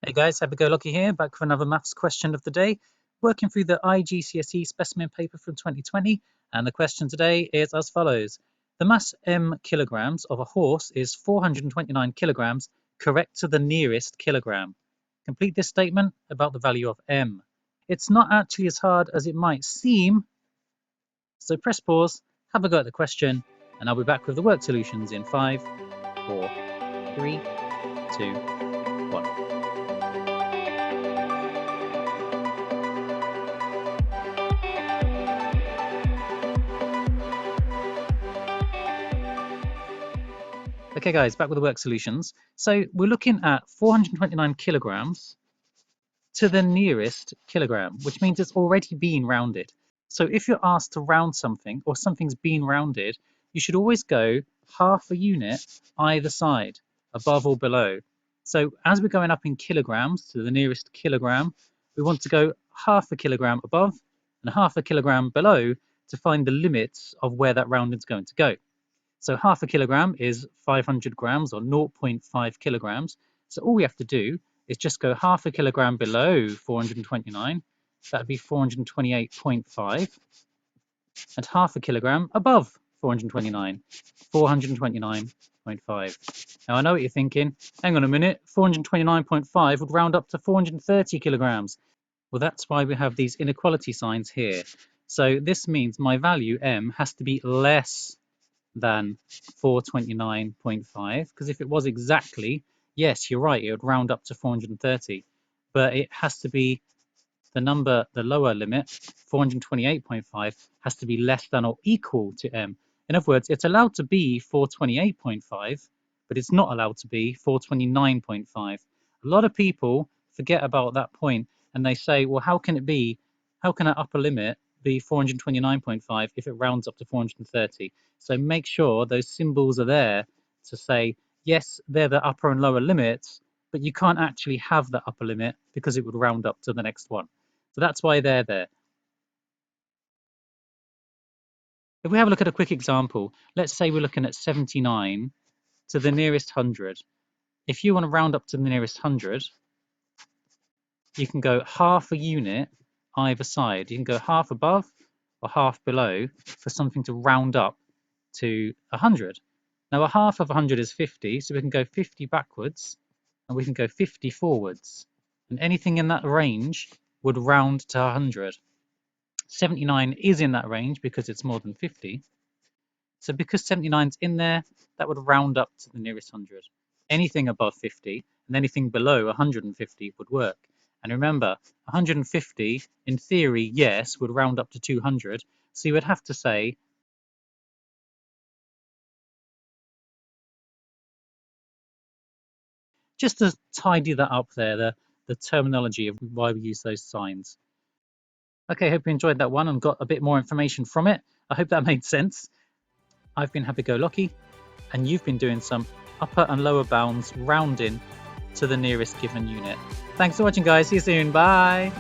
Hey guys, Happy Go Lucky here, back with another maths question of the day, working through the GCSE specimen paper from 2020, and the question today is as follows. The mass m kilograms of a horse is 429 kilograms, correct to the nearest kilogram. Complete this statement about the value of m. It's not actually as hard as it might seem, so press pause, have a go at the question, and I'll be back with the work solutions in 5, 4, 3, 2, 1. Okay guys, back with the work solutions. So we're looking at 429 kilograms to the nearest kilogram, which means it's already been rounded. So if you're asked to round something or something's been rounded, you should always go half a unit either side, above or below. So as we're going up in kilograms to the nearest kilogram, we want to go half a kilogram above and half a kilogram below to find the limits of where that rounding is going to go. So half a kilogram is 500 grams or 0.5 kilograms. So all we have to do is just go half a kilogram below 429. That would be 428.5. And half a kilogram above 429, 429.5. Now I know what you're thinking. Hang on a minute, 429.5 would round up to 430 kilograms. Well, that's why we have these inequality signs here. So this means my value m has to be less than 429.5, because if it was exactly, yes, you're right, it would round up to 430, but it has to be the number, the lower limit, 428.5, has to be less than or equal to m. In other words, it's allowed to be 428.5, but it's not allowed to be 429.5. A lot of people forget about that point, and they say, well, how can that upper limit be 429.5 if it rounds up to 430? So make sure those symbols are there to say, yes, they're the upper and lower limits, but you can't actually have that upper limit because it would round up to the next one. So that's why they're there. If we have a look at a quick example, let's say we're looking at 79 to the nearest 100. If you want to round up to the nearest 100, you can go half a unit either side. You can go half above or half below for something to round up to 100. Now a half of 100 is 50, so we can go 50 backwards and we can go 50 forwards. And anything in that range would round to 100. 79 is in that range because it's more than 50. So because 79's in there, that would round up to the nearest 100. Anything above 50 and anything below 150 would work. And remember, 150, in theory, yes, would round up to 200. So you would have to say, just to tidy that up there, the terminology of why we use those signs. Okay, hope you enjoyed that one and got a bit more information from it. I hope that made sense. I've been Happy Go Lucky, and you've been doing some upper and lower bounds rounding to the nearest given unit. Thanks for watching, guys. See you soon. Bye.